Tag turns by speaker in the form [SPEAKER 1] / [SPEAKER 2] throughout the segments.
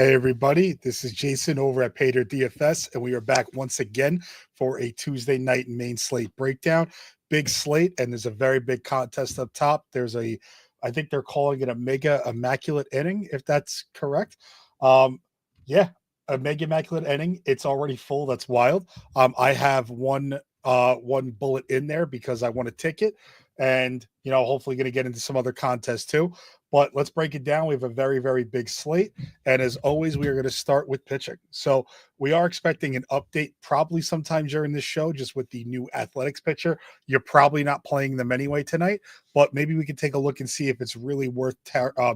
[SPEAKER 1] Hey everybody, this is Jason over at Pater DFS, and we are back once again for a Tuesday night main slate breakdown. Big slate, and there's a very big contest up top. I think they're calling it a mega immaculate inning, if that's correct. Um, yeah, a mega immaculate inning. It's already full. That's wild. I have one bullet in there because I want a ticket, and hopefully going to get into some other contests too. But let's break it down. We have a very, very big slate. And as always, we are going to start with pitching. So we are expecting an update probably sometime during this show, just with the new Athletics pitcher. You're probably not playing them anyway tonight, but maybe we can take a look and see if it's really worth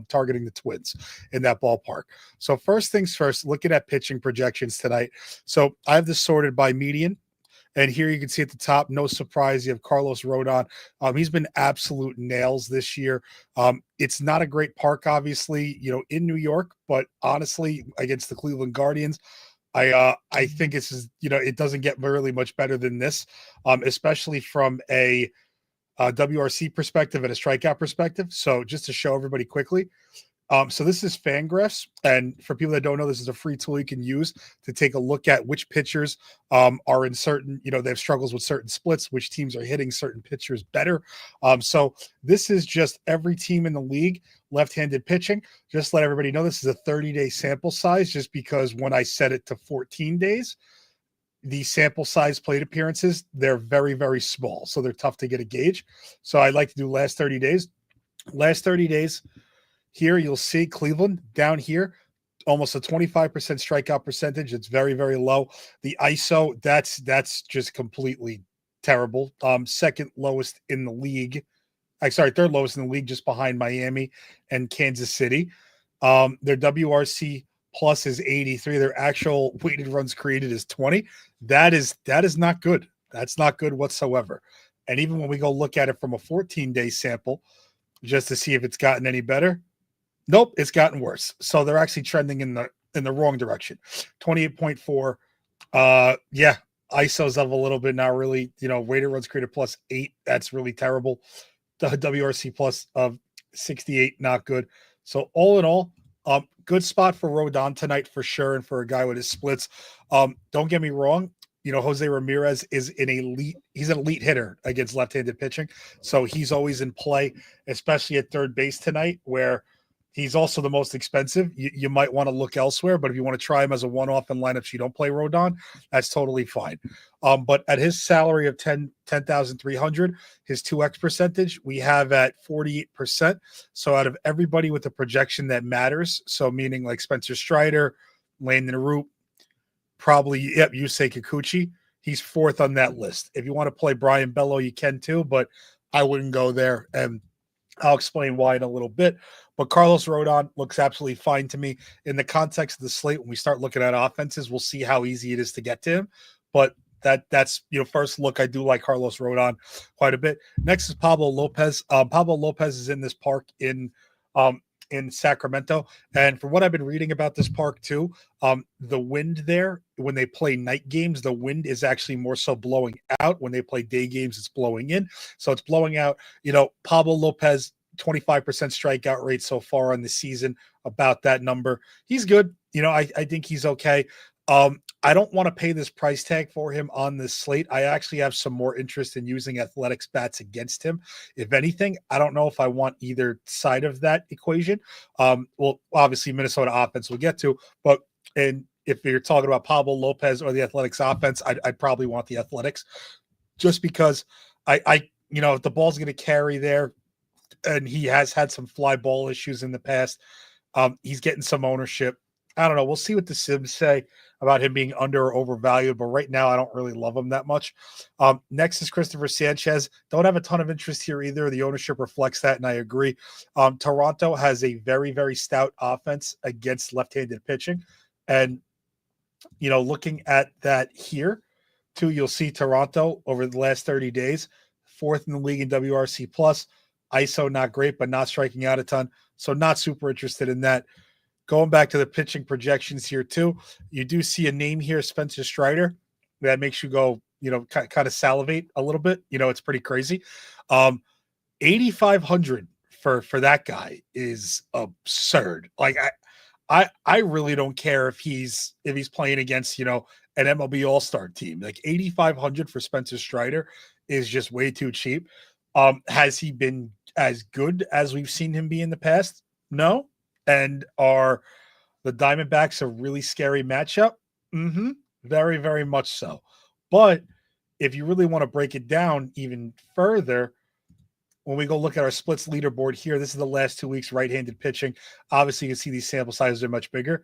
[SPEAKER 1] targeting the Twins in that ballpark. So first things first, looking at pitching projections tonight. So I have this sorted by median. And here you can see at the top, no surprise, you have Carlos Rodon. He's been absolute nails this year. It's not a great park, obviously, in New York, but honestly, against the Cleveland Guardians, I think this is, it doesn't get really much better than this, especially from a WRC perspective and a strikeout perspective. So just to show everybody quickly, so this is Fangraphs, and for people that don't know, this is a free tool you can use to take a look at which pitchers are in certain, they have struggles with certain splits, which teams are hitting certain pitchers better. So this is just every team in the league, left-handed pitching. Just let everybody know this is a 30-day sample size, just because when I set it to 14 days, the sample size plate appearances, they're very, very small. So they're tough to get a gauge. So I like to do last 30 days. Last 30 days, here you'll see Cleveland down here, almost a 25% strikeout percentage. It's very, very low. The ISO, that's just completely terrible. Second lowest in the league. Third lowest in the league, just behind Miami and Kansas City. Their WRC plus is 83. Their actual weighted runs created is 20. That is not good. That's not good whatsoever. And even when we go look at it from a 14-day sample, just to see if it's gotten any better, nope, it's gotten worse. So they're actually trending in the wrong direction. 28.4. ISO's up a little bit now, really. Weighted runs created plus 8. That's really terrible. The WRC plus of 68, not good. So all in all, good spot for Rodon tonight for sure, and for a guy with his splits. Don't get me wrong. Jose Ramirez is he's an elite hitter against left-handed pitching. So he's always in play, especially at third base tonight, where he's also the most expensive. You might want to look elsewhere, but if you want to try him as a one-off in lineups, you don't play Rodon, that's totally fine. But at his salary of 10,300, his 2x percentage, we have at 48%. So out of everybody with a projection that matters, so meaning like Spencer Strider, Landon Root, probably, Yusei Kikuchi, he's fourth on that list. If you want to play Brian Bello, you can too, but I wouldn't go there, and I'll explain why in a little bit. But Carlos Rodon looks absolutely fine to me. In the context of the slate, when we start looking at offenses, we'll see how easy it is to get to him. But that's first look, I do like Carlos Rodon quite a bit. Next is Pablo Lopez. Pablo Lopez is in this park in Sacramento. And from what I've been reading about this park too, the wind there, when they play night games, the wind is actually more so blowing out. When they play day games, it's blowing in. So it's blowing out. Pablo Lopez, 25% strikeout rate so far on the season, about that number. He's good. I think he's okay. I don't want to pay this price tag for him on this slate. I actually have some more interest in using Athletics bats against him. If anything, I don't know if I want either side of that equation. Well, obviously Minnesota offense we'll get to, but if you're talking about Pablo Lopez or the Athletics offense, I'd probably want the Athletics, just because if the ball's going to carry there, and he has had some fly ball issues in the past. He's getting some ownership. I don't know. We'll see what the Sims say about him being under or overvalued, but right now I don't really love him that much. Next is Christopher Sanchez. Don't have a ton of interest here either. The ownership reflects that, and I agree. Toronto has a very, very stout offense against left-handed pitching. And, looking at that here, too, you'll see Toronto over the last 30 days, fourth in the league in WRC+. ISO, not great, but not striking out a ton. So not super interested in that. Going back to the pitching projections here too, you do see a name here, Spencer Strider, that makes you go, kind of salivate a little bit. It's pretty crazy. 8,500 for that guy is absurd. Like I really don't care if he's playing against, an MLB All-Star team. Like 8,500 for Spencer Strider is just way too cheap. Has he been as good as we've seen him be in the past? No. And are the Diamondbacks a really scary matchup? Mm-hmm. Very, very much so. But if you really want to break it down even further, when we go look at our splits leaderboard here, this is the last 2 weeks right-handed pitching. Obviously, you can see these sample sizes are much bigger.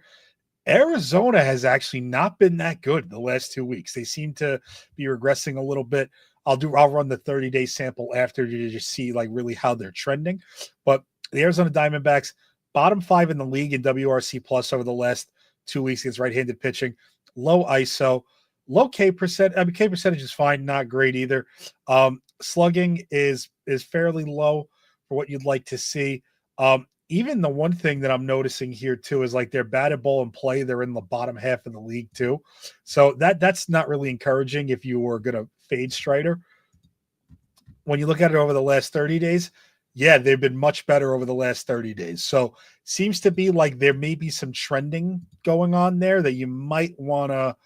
[SPEAKER 1] Arizona has actually not been that good the last 2 weeks. They seem to be regressing a little bit. I'll run the 30-day sample after to just see like really how they're trending. But the Arizona Diamondbacks, bottom 5 in the league in WRC plus over the last 2 weeks against right-handed pitching. Low ISO, low K percent. I mean, K percentage is fine, not great either. Slugging is fairly low for what you'd like to see. Even the one thing that I'm noticing here too is like their batted ball and play, they're in the bottom half of the league too. So that's not really encouraging if you were going to fade Strider. When you look at it over the last 30 days, yeah, they've been much better over the last 30 days. So seems to be like there may be some trending going on there that you might want to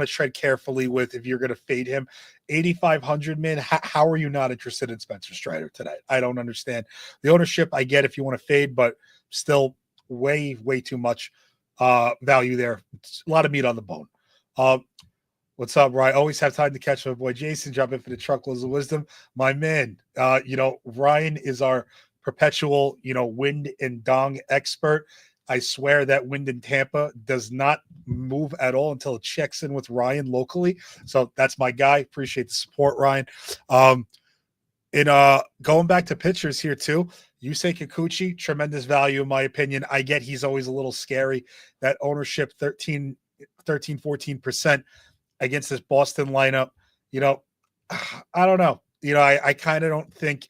[SPEAKER 1] tread carefully with if you're going to fade him. 8,500, man. How are you not interested in Spencer Strider today? I don't understand. The ownership, I get if you want to fade, but still way, way too much value there. It's a lot of meat on the bone. What's up, Ryan? Always have time to catch my boy Jason. Drop in for the truckloads of wisdom. My man, Ryan is our perpetual, wind and dong expert. I swear that wind in Tampa does not move at all until it checks in with Ryan locally. So that's my guy. Appreciate the support, Ryan. Going back to pitchers here too, Yusei Kikuchi, tremendous value in my opinion. I get he's always a little scary. That ownership 14% against this Boston lineup. I don't know. I kind of don't think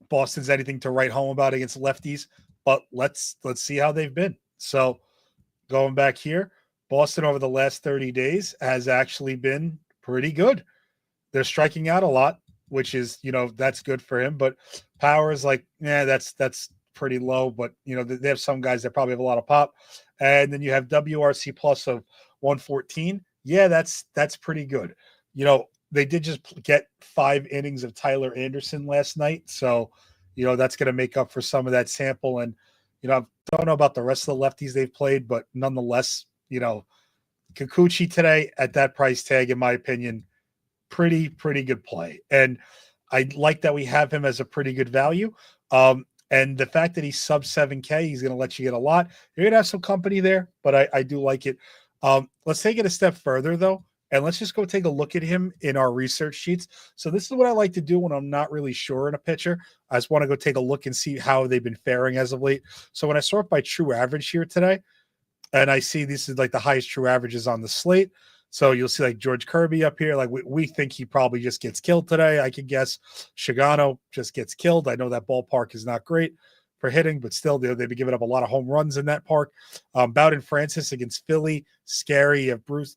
[SPEAKER 1] Boston's anything to write home about against lefties. But let's see how they've been. So going back here, Boston over the last 30 days has actually been pretty good. They're striking out a lot, which is, that's good for him. But power is like, that's pretty low. But, they have some guys that probably have a lot of pop. And then you have WRC plus of 114. Yeah, that's pretty good. They did just get 5 innings of Tyler Anderson last night. So, that's going to make up for some of that sample. And, I don't know about the rest of the lefties they've played, but nonetheless, Kikuchi today at that price tag, in my opinion, pretty good play. And I like that we have him as a pretty good value. And the fact that he's sub 7K, he's going to let you get a lot. You're going to have some company there, but I do like it. Let's take it a step further, though. And let's just go take a look at him in our research sheets. So this is what I like to do when I'm not really sure in a pitcher. I just want to go take a look and see how they've been faring as of late. So when I sort by true average here today, and I see this is like the highest true averages on the slate. So you'll see like George Kirby up here. Like we think he probably just gets killed today. I could guess Shigano just gets killed. I know that ballpark is not great for hitting, but still they've been giving up a lot of home runs in that park. Bowden Francis against Philly, scary. Of Bruce,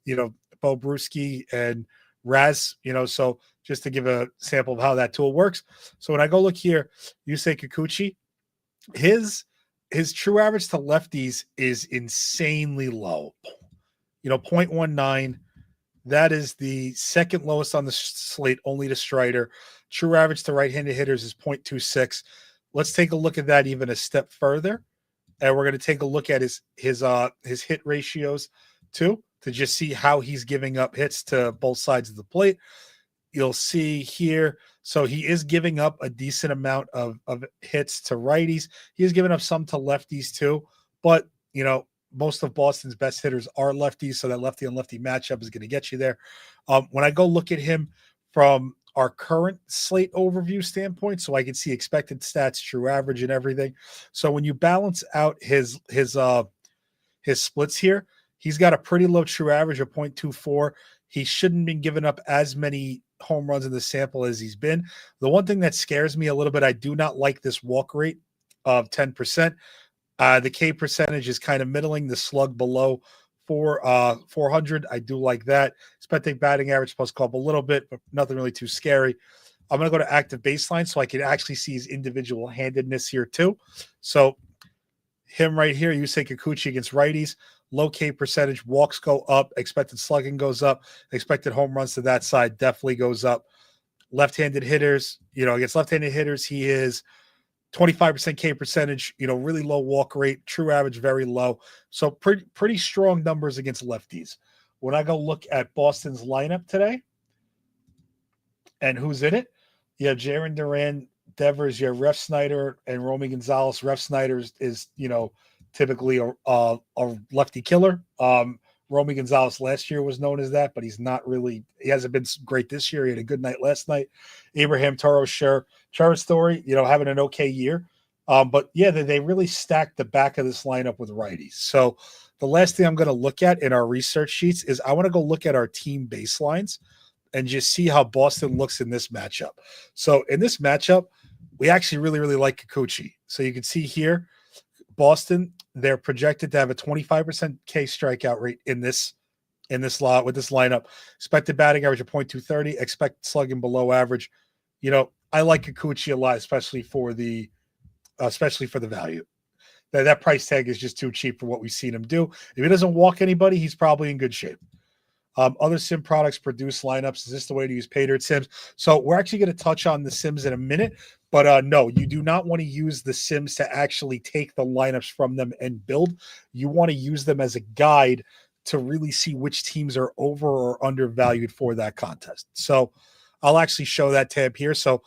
[SPEAKER 1] Bo Brewski and Raz, so just to give a sample of how that tool works. So when I go look here, Yusei Kikuchi, his true average to lefties is insanely low. 0.19. That is the second lowest on the slate, only to Strider. True average to right-handed hitters is 0.26. Let's take a look at that even a step further. And we're going to take a look at his hit ratios too, to just see how he's giving up hits to both sides of the plate. You'll see here, so he is giving up a decent amount of hits to righties. He is giving up some to lefties too, but, most of Boston's best hitters are lefties, so that lefty on lefty matchup is going to get you there. When I go look at him from our current slate overview standpoint, so I can see expected stats, true average, and everything. So when you balance out his splits here, he's got a pretty low true average of 0.24. He shouldn't be giving up as many home runs in the sample as he's been. The one thing that scares me a little bit, I do not like this walk rate of 10%. The K percentage is kind of middling. The slug below 400. I do like that. Expected batting average plus club a little bit, but nothing really too scary. I'm going to go to active baseline so I can actually see his individual handedness here too. So him right here, Yusei Kikuchi against righties. Low K percentage, walks go up, expected slugging goes up, expected home runs to that side definitely goes up. Left-handed hitters, against left-handed hitters, he is 25% K percentage, really low walk rate, true average very low. So pretty strong numbers against lefties. When I go look at Boston's lineup today and who's in it, you have Jaron Duran, Devers, you have Ref Snyder and Romy Gonzalez. Ref Snyder is typically a lefty killer. Romy Gonzalez last year was known as that, but he hasn't been great this year. He had a good night last night. Abraham Toro, sure. Trevor Story, having an okay year. But yeah, they really stacked the back of this lineup with righties. So the last thing I'm going to look at in our research sheets is I want to go look at our team baselines and just see how Boston looks in this matchup. So in this matchup, we actually really, really like Kikuchi. So you can see here, Boston, they're projected to have a 25% K strikeout rate in this lot with this lineup. Expected batting average of .230, expected slugging below average. I like Kikuchi a lot, especially for the value. That price tag is just too cheap for what we've seen him do. If he doesn't walk anybody, he's probably in good shape. Other sim products produce lineups. Is this the way to use pay dirt sims? So we're actually going to touch on the sims in a minute, but no, you do not want to use the sims to actually take the lineups from them and build. You want to use them as a guide to really see which teams are over or undervalued for that contest. So I'll actually show that tab here. So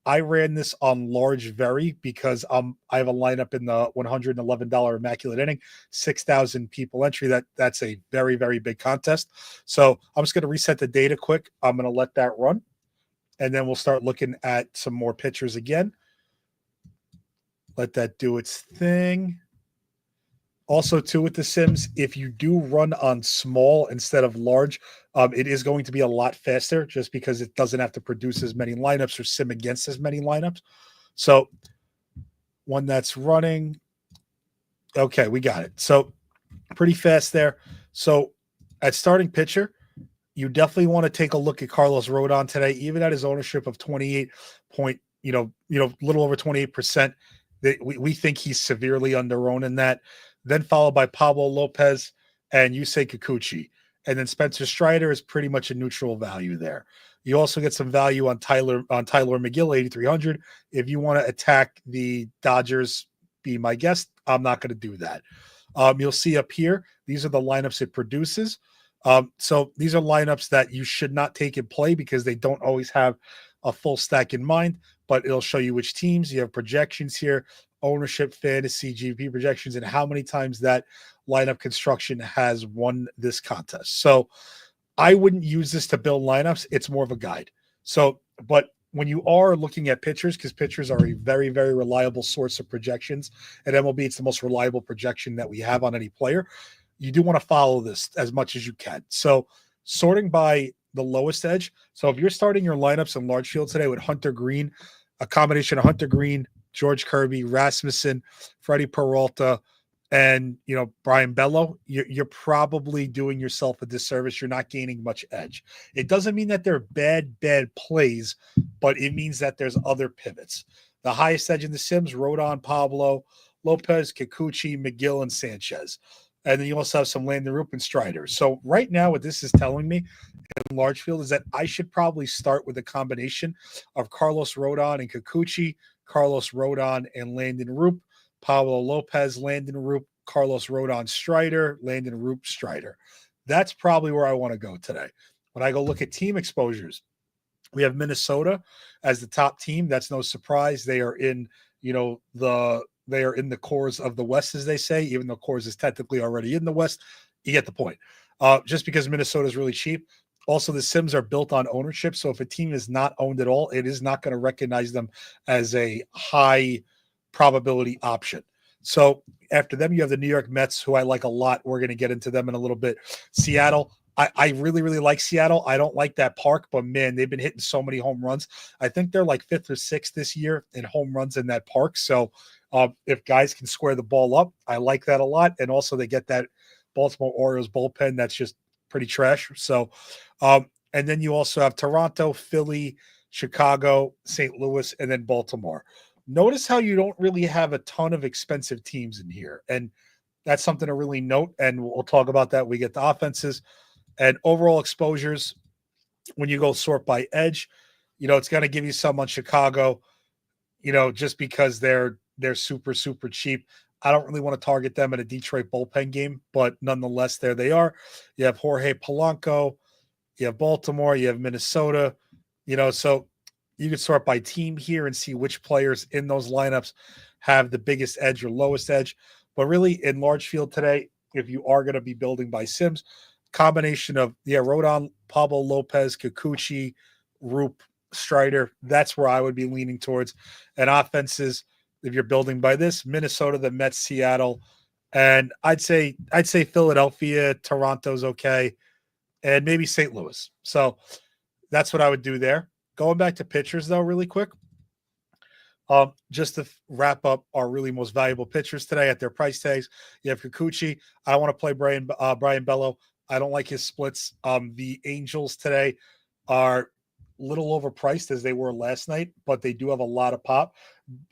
[SPEAKER 1] I ran this on large vary because I have a lineup in the $111 immaculate inning, 6,000 people entry. That's a very, very big contest. So I'm just going to reset the data quick. I'm going to let that run, and then we'll start looking at some more pitchers again. Let that do its thing. Also, too, with the sims, if you do run on small instead of large, it is going to be a lot faster just because it doesn't have to produce as many lineups or sim against as many lineups. So one that's running. Okay, we got it. So pretty fast there. So at starting pitcher, you definitely want to take a look at Carlos Rodon today, even at his ownership of 28 point, little over 28%. We think he's severely underowned in that. Then followed by Pablo Lopez and Yusei Kikuchi. And then Spencer Strider is pretty much a neutral value there. You also get some value on Tyler McGill, 8,300. If you want to attack the Dodgers, be my guest. I'm not going to do that. You'll see up here, these are the lineups it produces. So these are lineups that you should not take in play because they don't always have a full stack in mind, but it'll show you which teams. You have projections here, ownership, fantasy, GP projections, and how many times that lineup construction has won this contest. So I wouldn't use this to build lineups. It's more of a guide. So, but when you are looking at pitchers, because pitchers are a very, very reliable source of projections at MLB, it's the most reliable projection that we have on any player. You do want to follow this as much as you can. So sorting by the lowest edge. So if you're starting your lineups in large field today with Hunter Green, a combination of Hunter Green, George Kirby, Rasmussen, Freddie Peralta, and Brian Bello, you're probably doing yourself a disservice. You're not gaining much edge. It doesn't mean that they're bad plays, but it means that there's other pivots. The highest edge in the Sims, Rodon, Pablo, Lopez, Kikuchi, McGill, and Sanchez. And then you also have some Landon Roop and Strider. So right now what this is telling me in large field is that I should probably start with a combination of Carlos Rodon and Kikuchi, Carlos Rodon and Landon Roop, Pablo Lopez, Landon Roop, Carlos Rodon, Strider, Landon Roop, Strider. That's probably where I want to go today. When I go look at team exposures, we have Minnesota as the top team. That's no surprise. They are in, they are in the cores of the West, as they say, even though Coors is technically already in the West. You get the point. Just because Minnesota is really cheap. Also, the Sims are built on ownership. So if a team is not owned at all, it is not going to recognize them as a high probability option. So after them, you have the New York Mets, who I like a lot. We're going to get into them in a little bit. Seattle. I really, really like Seattle. I don't like that park, but man, they've been hitting so many home runs. I think they're like 5th or 6th this year in home runs in that park. So if guys can square the ball up, I like that a lot. And also they get that Baltimore Orioles bullpen that's just pretty trash. So, and then you also have Toronto, Philly, Chicago, St. Louis, and then Baltimore. Notice how you don't really have a ton of expensive teams in here. And that's something to really note. And we'll talk about that. We get the offenses and overall exposures. When you go sort by edge, it's going to give you some on Chicago, just because they're super, super cheap. I don't really want to target them in a Detroit bullpen game, but nonetheless, there they are. You have Jorge Polanco, you have Baltimore, you have Minnesota, so you can sort by team here and see which players in those lineups have the biggest edge or lowest edge. But really, in large field today, if you are going to be building by Sims, combination of Rodon, Pablo Lopez, Kikuchi, Roop, Strider, that's where I would be leaning towards. And offenses, if you're building by this, Minnesota, the Mets, Seattle, and I'd say Philadelphia, Toronto's okay, and maybe St. Louis. So that's what I would do there. Going back to pitchers, though, really quick. Just to wrap up our really most valuable pitchers today at their price tags. You have Kikuchi. I don't want to play Brian Bello. I don't like his splits. The Angels today are a little overpriced as they were last night, but they do have a lot of pop.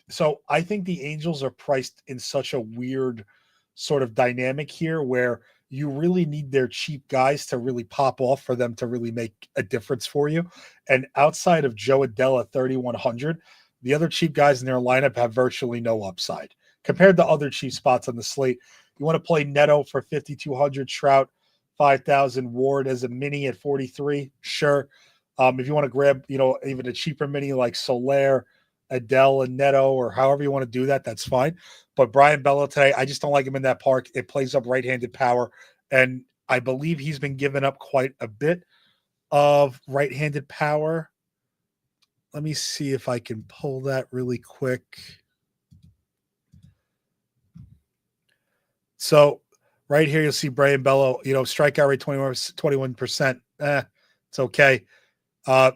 [SPEAKER 1] So I think the Angels are priced in such a weird sort of dynamic here where you really need their cheap guys to really pop off for them to really make a difference for you. And outside of Joe Adell at 3,100, the other cheap guys in their lineup have virtually no upside compared to other cheap spots on the slate. You want to play Neto for 5,200, Trout 5,000, Ward as a mini at 43. Sure. If you want to grab, even a cheaper mini like Soler, Adele, and Neto, or however you want to do that, that's fine. But Brian Bello today, I just don't like him in that park. It plays up right-handed power, and I believe he's been giving up quite a bit of right-handed power. Let me see if I can pull that really quick. So right here, you'll see Brian Bello, strikeout rate 21%. It's okay.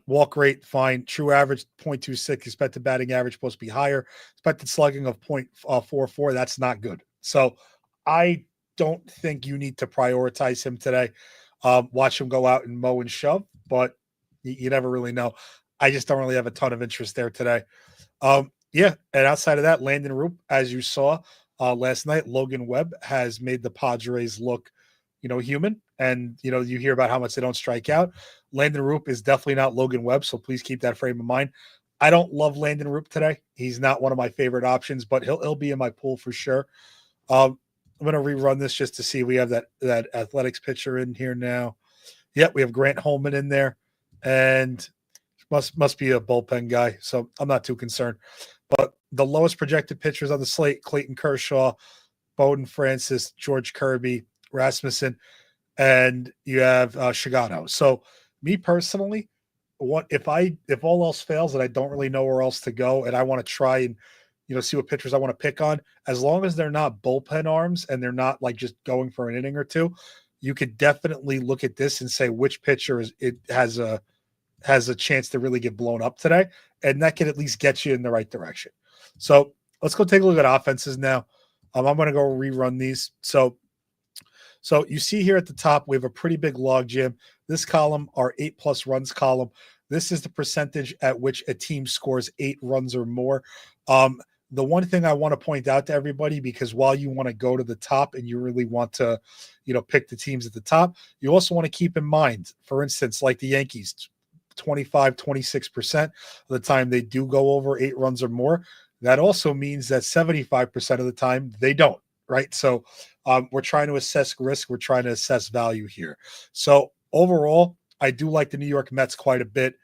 [SPEAKER 1] Walk rate, fine. True average, 0.26. Expected batting average supposed to be higher. Expected slugging of 0.44. That's not good. So I don't think you need to prioritize him today. Watch him go out and mow and shove, but you never really know. I just don't really have a ton of interest there today. And outside of that, Landon Roop, as you saw last night, Logan Webb has made the Padres look, human. And, you hear about how much they don't strike out. Landon Roop is definitely not Logan Webb, so please keep that frame in mind. I don't love Landon Roop today. He's not one of my favorite options, but he'll be in my pool for sure. I'm going to rerun this just to see. We have that Athletics pitcher in here now. Yep, we have Grant Holman in there, and must be a bullpen guy, so I'm not too concerned. But the lowest projected pitchers on the slate: Clayton Kershaw, Bowden Francis, George Kirby, Rasmussen, and you have Shigano. So me personally, if all else fails and I don't really know where else to go and I want to try and see what pitchers I want to pick on, as long as they're not bullpen arms and they're not like just going for an inning or two, you could definitely look at this and say which pitcher has a chance to really get blown up today, and that can at least get you in the right direction. So let's go take a look at offenses now. I'm going to go rerun these. So you see here at the top, we have a pretty big log jam. This column, our 8+ runs column. This is the percentage at which a team scores 8 runs or more. The one thing I want to point out to everybody, because while you want to go to the top and you really want to, pick the teams at the top, you also want to keep in mind, for instance, like the Yankees, 26% of the time they do go over 8 runs or more. That also means that 75% of the time they don't, right? So we're trying to assess risk. We're trying to assess value here. So overall, I do like the New York Mets quite a bit.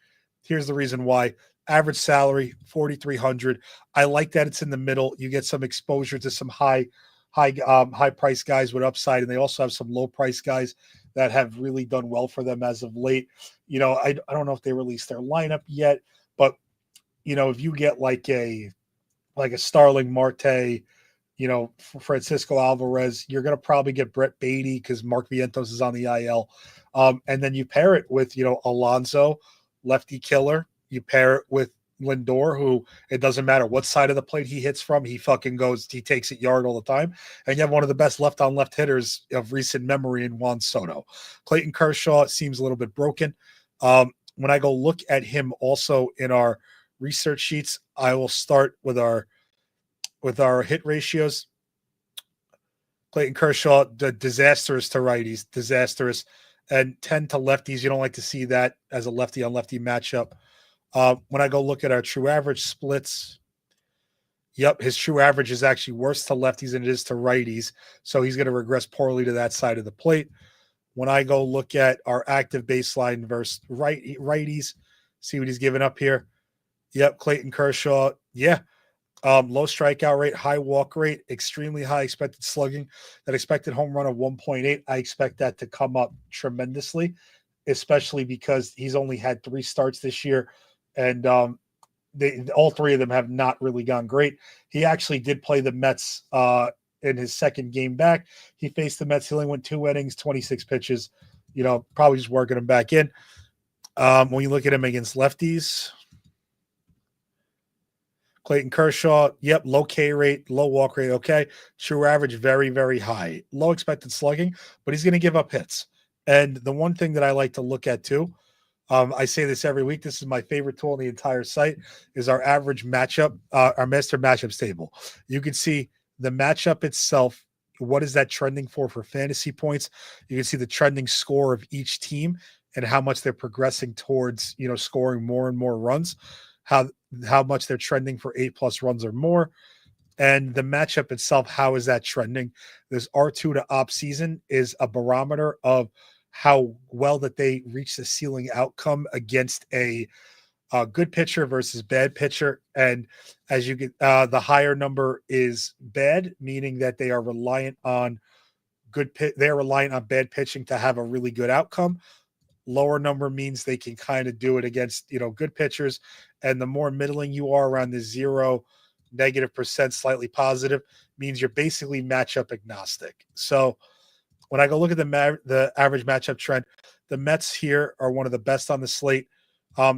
[SPEAKER 1] Here's the reason why. Average salary, 4,300. I like that it's in the middle. You get some exposure to some high price guys with upside, and they also have some low price guys that have really done well for them as of late. I don't know if they released their lineup yet, but if you get like a Starling Marte, Francisco Alvarez, you're going to probably get Brett Beatty because Mark Vientos is on the IL. And then you pair it with, Alonso, lefty killer. You pair it with Lindor, who it doesn't matter what side of the plate he hits from, he takes it yard all the time. And you have one of the best left-on-left hitters of recent memory in Juan Soto. Clayton Kershaw seems a little bit broken. When I go look at him also in our research sheets, I will start with our hit ratios. Clayton Kershaw, disastrous to righties, disastrous, and 10 to lefties. You don't like to see that as a lefty on lefty matchup. When I go look at our true average splits, yep, his true average is actually worse to lefties than it is to righties. So he's going to regress poorly to that side of the plate. When I go look at our active baseline versus righties, see what he's giving up here. Yep, Clayton Kershaw. Yeah. Low strikeout rate, high walk rate, extremely high expected slugging. That expected home run of 1.8, I expect that to come up tremendously, especially because he's only had 3 starts this year, and all 3 of them have not really gone great. He actually did play the Mets in his second game back. He faced the Mets. He only went 2 innings, 26 pitches. Probably just working him back in. When you look at him against lefties, Clayton Kershaw, yep, low K rate, low walk rate, okay. True average, very, very high. Low expected slugging, but he's going to give up hits. And the one thing that I like to look at too, I say this every week, this is my favorite tool on the entire site, is our average matchup, our master matchups table. You can see the matchup itself, what is that trending for fantasy points. You can see the trending score of each team and how much they're progressing towards, scoring more and more runs. How much they're trending for 8+ runs or more, and the matchup itself, how is that trending? This R2 to op season is a barometer of how well that they reach the ceiling outcome against a good pitcher versus bad pitcher. And as you get, the higher number is bad, meaning that they are reliant on they're reliant on bad pitching to have a really good outcome. Lower number means they can kind of do it against, good pitchers. And the more middling you are around the 0, -%, slightly positive, means you're basically matchup agnostic. So when I go look at the average matchup trend, the Mets here are one of the best on the slate.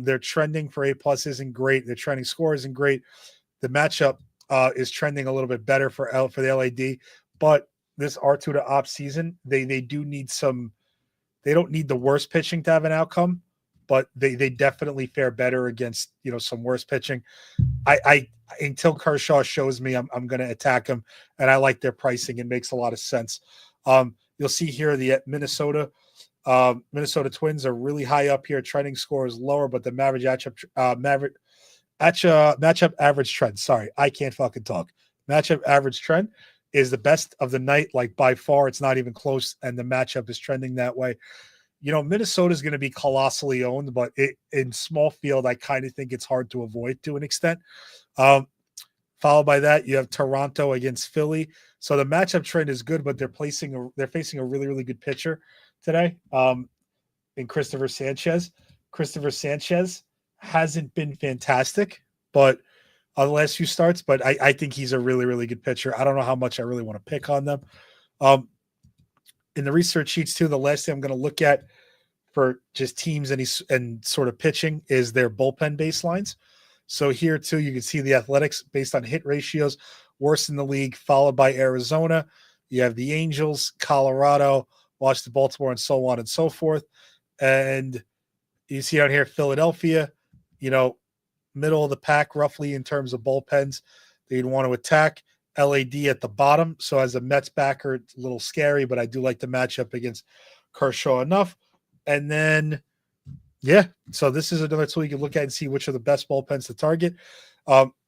[SPEAKER 1] Their trending for A+ isn't great. Their trending score isn't great. The matchup is trending a little bit better for the LAD, but this R2 to op season, they do need some. They don't need the worst pitching to have an outcome, but they definitely fare better against, some worse pitching. I until Kershaw shows me, I'm going to attack him, and I like their pricing. It makes a lot of sense. You'll see here the Minnesota Twins are really high up here. Trending score is lower, but the matchup average trend. Sorry, I can't fucking talk. Matchup average trend is the best of the night, like by far. It's not even close, and the matchup is trending that way. Minnesota is going to be colossally owned, but in small field, I kind of think it's hard to avoid to an extent. Followed by that, you have Toronto against Philly. So the matchup trend is good, but they're facing a really, really good pitcher today in Christopher Sanchez. Christopher Sanchez hasn't been fantastic, but on the last few starts, but I think he's a really, really good pitcher. I don't know how much I really want to pick on them. In the research sheets too, the last thing I'm going to look at for just teams and sort of pitching is their bullpen baselines. So here too, you can see the Athletics based on hit ratios, worst in the league, followed by Arizona. You have the Angels, Colorado, Washington, Baltimore, and so on and so forth. And you see out here, Philadelphia, middle of the pack roughly in terms of bullpens they'd want to attack. LAD at the bottom. So as a Mets backer, it's a little scary, but I do like the matchup against Kershaw enough. And then, yeah, so this is another tool you can look at and see which are the best bullpens to target.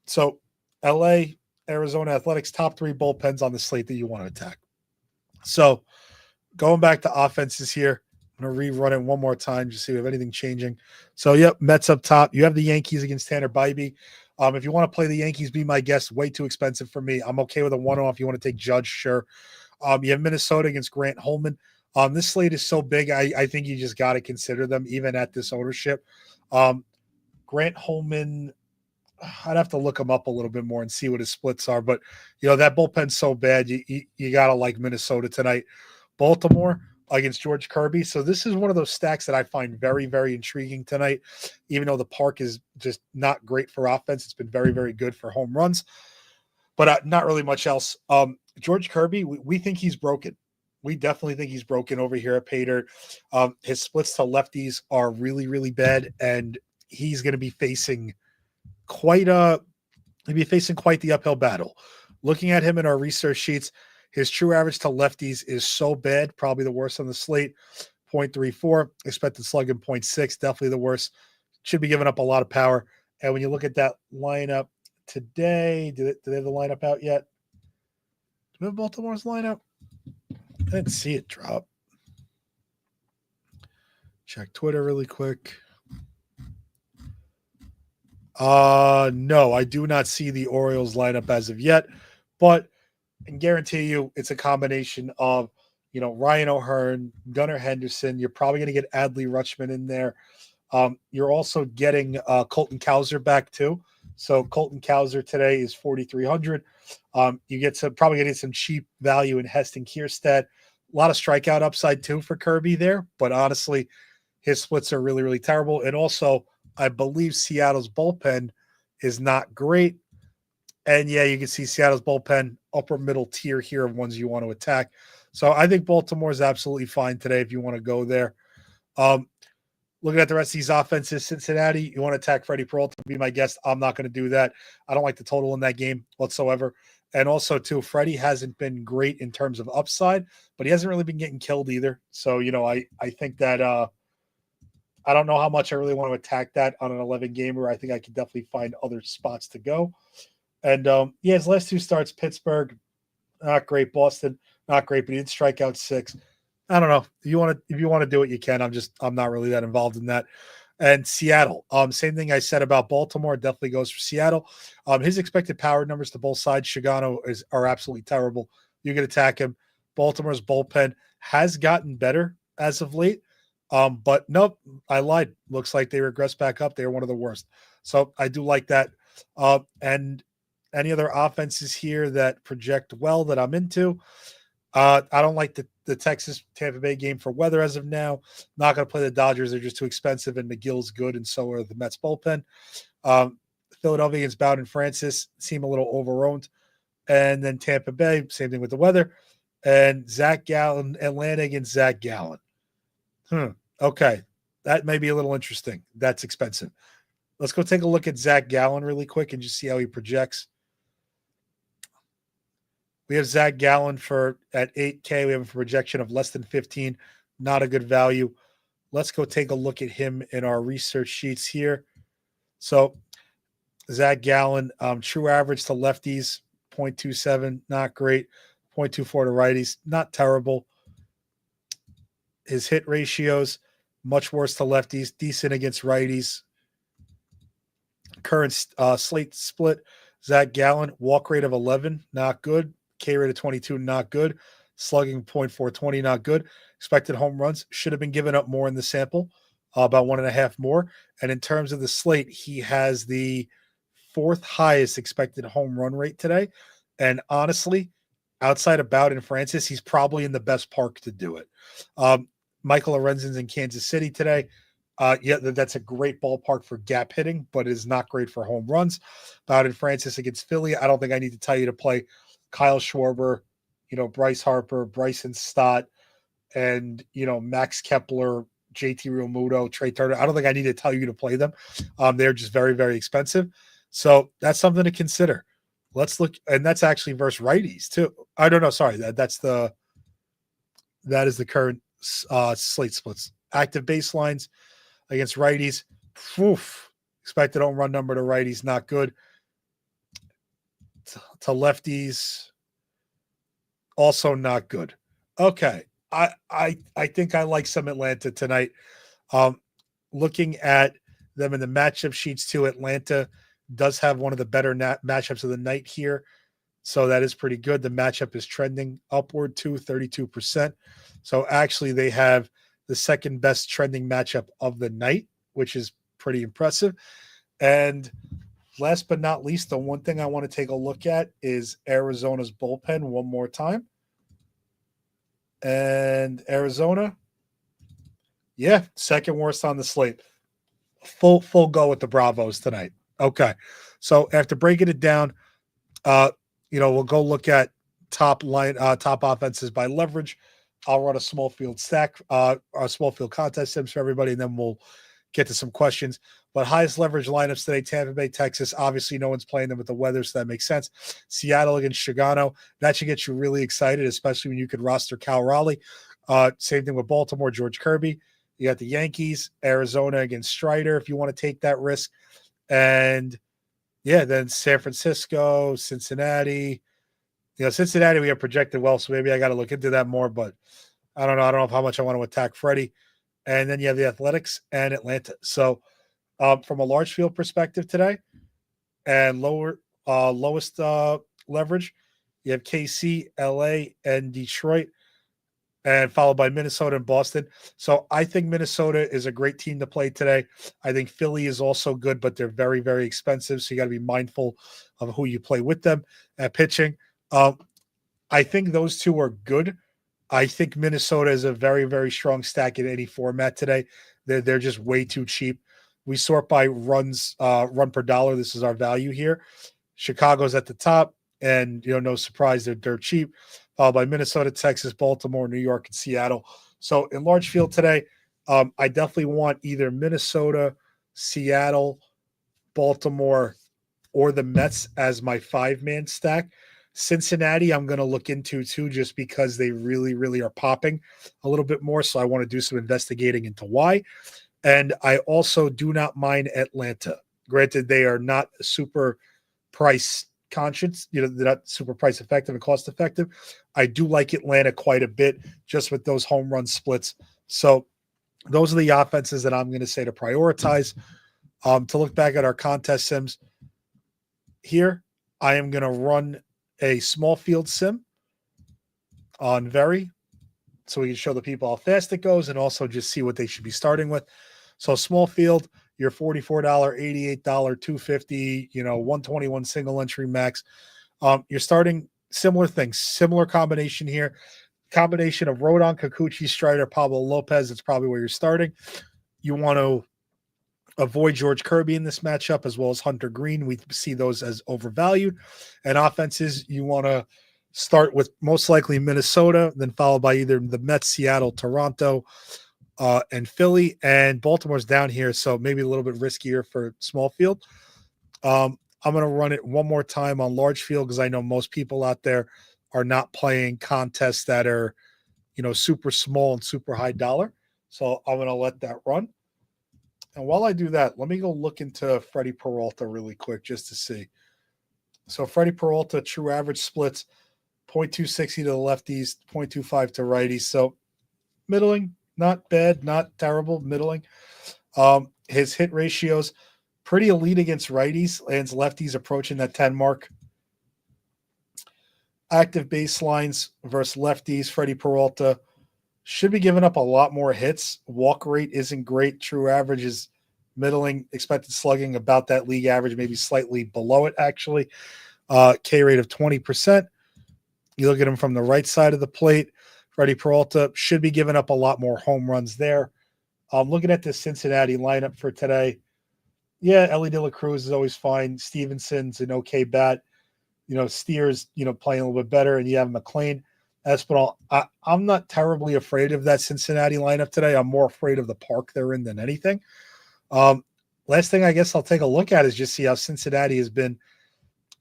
[SPEAKER 1] So LA, Arizona Athletics, top 3 bullpens on the slate that you want to attack. So going back to offenses here, I'm going to rerun it one more time just see if we have anything changing. So, yep, Mets up top. You have the Yankees against Tanner Bybee. If you want to play the Yankees, be my guest. Way too expensive for me. I'm okay with a one-off. You want to take Judge, sure. You have Minnesota against Grant Holman. This slate is so big, I think you just got to consider them even at this ownership. Grant Holman, I'd have to look him up a little bit more and see what his splits are. But, that bullpen's so bad, you got to like Minnesota tonight. Baltimore against George Kirby. So this is one of those stacks that I find very, very intriguing tonight, even though the park is just not great for offense. It's been very, very good for home runs, but not really much else. George Kirby, we think he's broken. We definitely think he's broken over here at Pater. His splits to lefties are really, really bad, and he's going to be facing quite a he'd be facing quite the uphill battle. Looking at him in our research sheets, his true average to lefties is so bad, probably the worst on the slate. 0.34, expected slugging 0.6, definitely the worst. Should be giving up a lot of power. And when you look at that lineup today, do they have the lineup out yet? Do we have Baltimore's lineup? I didn't see it drop. Check Twitter really quick. No, I do not see the Orioles lineup as of yet, but I can guarantee you it's a combination of, Ryan O'Hearn, Gunnar Henderson. You're probably going to get Adley Rutschman in there. You're also getting Colton Cowser back too. So Colton Cowser today is 4,300. You get probably getting some cheap value in Heston Kierstead. A lot of strikeout upside too for Kirby there, but honestly, his splits are really, really terrible. And also, I believe Seattle's bullpen is not great. And yeah, you can see Seattle's bullpen, upper middle tier here of ones you want to attack. So I think Baltimore is absolutely fine today if you want to go there. Looking at the rest of these offenses, Cincinnati, you want to attack Freddie Peralta, be my guest. I'm not going to do that. I don't like the total in that game whatsoever. And also, too, Freddie hasn't been great in terms of upside, but he hasn't really been getting killed either. So, I think that I don't know how much I really want to attack that on an 11 gamer. I think I could definitely find other spots to go. And his last two starts, Pittsburgh, not great. Boston, not great, but he did strike out 6. I don't know. If you want to do it, you can. I'm not really that involved in that. And Seattle, same thing I said about Baltimore, definitely goes for Seattle. His expected power numbers to both sides, Shigano are absolutely terrible. You can attack him. Baltimore's bullpen has gotten better as of late. But nope, I lied. Looks like they regressed back up. They were one of the worst. So I do like that. And any other offenses here that project well that I'm into? I don't like the Texas Tampa Bay game for weather as of now. Not going to play the Dodgers. They're just too expensive, and McGill's good, and so are the Mets bullpen. Philadelphia against Bowden Francis seem a little overowned. And then Tampa Bay, same thing with the weather. And Zach Gallen, Atlanta against Zach Gallen. Okay. That may be a little interesting. That's expensive. Let's go take a look at Zach Gallen really quick and just see how he projects. We have Zach Gallen at 8K. We have a projection of less than 15. Not a good value. Let's go take a look at him in our research sheets here. So Zach Gallen, true average to lefties, 0.27, not great. 0.24 to righties, not terrible. His hit ratios, much worse to lefties, decent against righties. Current slate split, Zach Gallen, walk rate of 11, not good. K rate of 22, not good. Slugging 0.420, not good. Expected home runs should have been given up more in the sample, about 1.5 more. And in terms of the slate, he has the 4th highest expected home run rate today. And honestly, outside of Bowden Francis, he's probably in the best park to do it. Michael Lorenzen's in Kansas City today. That's a great ballpark for gap hitting, but is not great for home runs. Bowden Francis against Philly, I don't think I need to tell you to play Kyle Schwarber, Bryce Harper, Bryson Stott, and, Max Kepler, JT Realmuto, Trey Turner. I don't think I need to tell you to play them. They're just very, very expensive. So that's something to consider. Let's look, and that's actually versus righties too. I don't know. Sorry, that is the current slate splits. Active baselines against righties. Expected home run number to righties, not good. To lefties, also not good. Okay. I think I like some Atlanta tonight. Looking at them in the matchup sheets too, Atlanta does have one of the better matchups of the night here. So that is pretty good. The matchup is trending upward to 32%. So actually they have the second best trending matchup of the night, which is pretty impressive. And last but not least, the one thing I want to take a look at is Arizona's bullpen one more time. And Arizona, second worst on the slate. Full go with the Bravos tonight. Okay. So after breaking it down, we'll go look at top offenses by leverage. I'll run a small field stack, a small field contest sims for everybody, and then we'll get to some questions. But highest leverage lineups today, Tampa Bay, Texas. Obviously, no one's playing them with the weather, so that makes sense. Seattle against Chicago. That should get you really excited, especially when you could roster Cal Raleigh. Same thing with Baltimore, George Kirby. You got the Yankees, Arizona against Strider if you want to take that risk. And, then San Francisco, Cincinnati. Cincinnati we have projected well, so maybe I got to look into that more, but I don't know. I don't know how much I want to attack Freddie. And then you have the Athletics and Atlanta. So from a large field perspective today and lowest leverage, you have KC, LA, and Detroit, and followed by Minnesota and Boston. So I think Minnesota is a great team to play today. I think Philly is also good, but they're very, very expensive. So you got to be mindful of who you play with them at pitching. I think those two are good. I think Minnesota is a very, very strong stack in any format today. They're just way too cheap. We sort by runs, run per dollar. This is our value here. Chicago's at the top, and no surprise, they're dirt cheap. Followed by Minnesota, Texas, Baltimore, New York, and Seattle. So in large field today, I definitely want either Minnesota, Seattle, Baltimore, or the Mets as my 5-man stack. Cincinnati, I'm going to look into too, just because they really, really are popping a little bit more. So I want to do some investigating into why. And I also do not mind Atlanta. Granted, they are not super price conscious. They're not super price effective and cost effective. I do like Atlanta quite a bit just with those home run splits. So those are the offenses that I'm going to say to prioritize. To look back at our contest sims here, I am going to run a small field sim on Very, so we can show the people how fast it goes and also just see what they should be starting with. So small field, your $44, $88, $250, 121 single entry max. You're starting similar things, similar combination here. Combination of Rodon, Kikuchi, Strider, Pablo Lopez. It's probably where you're starting. You want to avoid George Kirby in this matchup, as well as Hunter Green. We see those as overvalued. And offenses, you want to start with most likely Minnesota, then followed by either the Mets, Seattle, Toronto, and Philly. And Baltimore's down here, so maybe a little bit riskier for small field. I'm going to run it one more time on large field because I know most people out there are not playing contests that are, super small and super high dollar. So I'm going to let that run. And while I do that, let me go look into Freddie Peralta really quick just to see. So Freddie Peralta, true average splits, 0.260 to the lefties, 0.25 to righties. So middling, not bad, not terrible, middling. His hit ratios, pretty elite against righties, and lefties approaching that 10 mark. Active baselines versus lefties, Freddie Peralta should be giving up a lot more hits. Walk rate isn't great. True average is middling. Expected slugging about that league average, maybe slightly below it, actually. K rate of 20%. You look at him from the right side of the plate. Freddie Peralta should be giving up a lot more home runs there. Looking at the Cincinnati lineup for today, Ellie De La Cruz is always fine. Stevenson's an okay bat. Steers, playing a little bit better, and you have McLean. Espinal, I'm not terribly afraid of that Cincinnati lineup today. I'm more afraid of the park they're in than anything. Last thing I guess I'll take a look at is just see how Cincinnati has been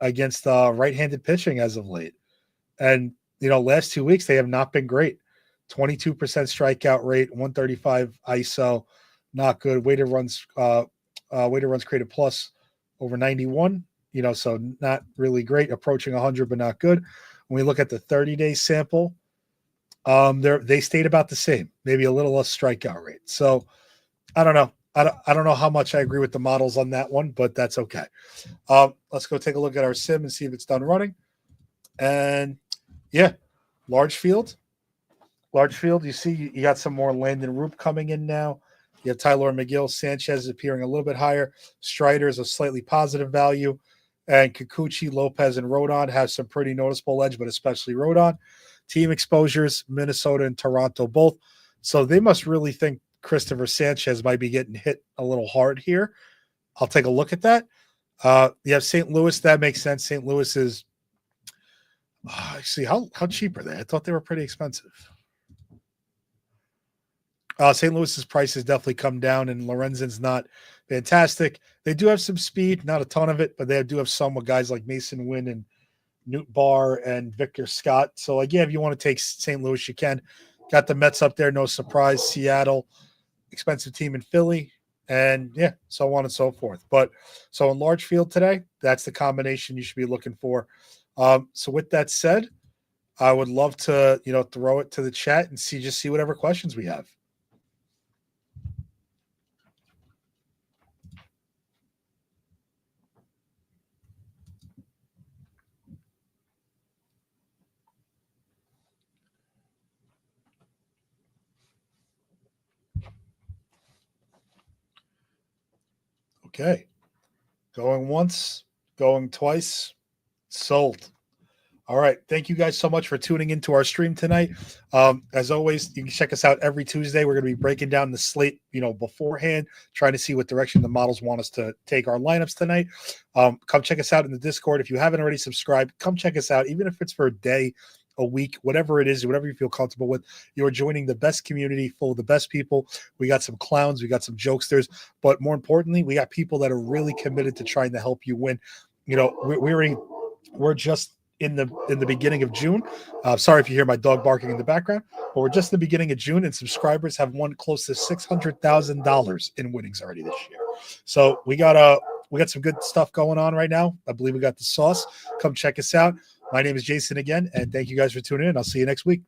[SPEAKER 1] against right-handed pitching as of late. And, last 2 weeks they have not been great. 22% strikeout rate, 135 ISO, not good. Weighted runs created plus over 91. So not really great. Approaching 100, but not good. When we look at the 30-day sample, they stayed about the same, maybe a little less strikeout rate. So I don't know. I don't know how much I agree with the models on that one, but that's okay. Let's go take a look at our sim and see if it's done running. And large field. You see you got some more Landon Roop coming in now. You have Tyler McGill. Sanchez is appearing a little bit higher. Strider is a slightly positive value. And Kikuchi, Lopez, and Rodon have some pretty noticeable edge, but especially Rodon. Team exposures, Minnesota and Toronto both. So they must really think Christopher Sanchez might be getting hit a little hard here. I'll take a look at that. You have St. Louis. That makes sense. St. Louis is see how cheap are they? I thought they were pretty expensive. St. Louis's price has definitely come down, and Lorenzen's not fantastic. They do have some speed, not a ton of it, but they do have some with guys like Mason Wynn and Newt Barr and Victor Scott. So, like, yeah, if you want to take St. Louis, you can. Got the Mets up there, no surprise. Seattle, expensive team in Philly, and yeah, so on and so forth. But so in large field today, that's the combination you should be looking for. So with that said, I would love to, throw it to the chat and see whatever questions we have. Okay. Going once, going twice, sold. All right. Thank you guys so much for tuning into our stream tonight. As always, you can check us out every Tuesday. We're going to be breaking down the slate, beforehand, trying to see what direction the models want us to take our lineups tonight. Come check us out in the Discord. If you haven't already subscribed, come check us out, even if it's for a day, a week, whatever it is, whatever you feel comfortable with. You're joining the best community full of the best people. We got some clowns, we got some jokesters, but more importantly, we got people that are really committed to trying to help you win. We're just in the beginning of June. Sorry if you hear my dog barking in the background, but we're just in the beginning of June, and subscribers have won close to $600,000 in winnings already this year. So we got some good stuff going on right now. I believe we got the sauce. Come check us out. My name is Jason again, and thank you guys for tuning in. I'll see you next week.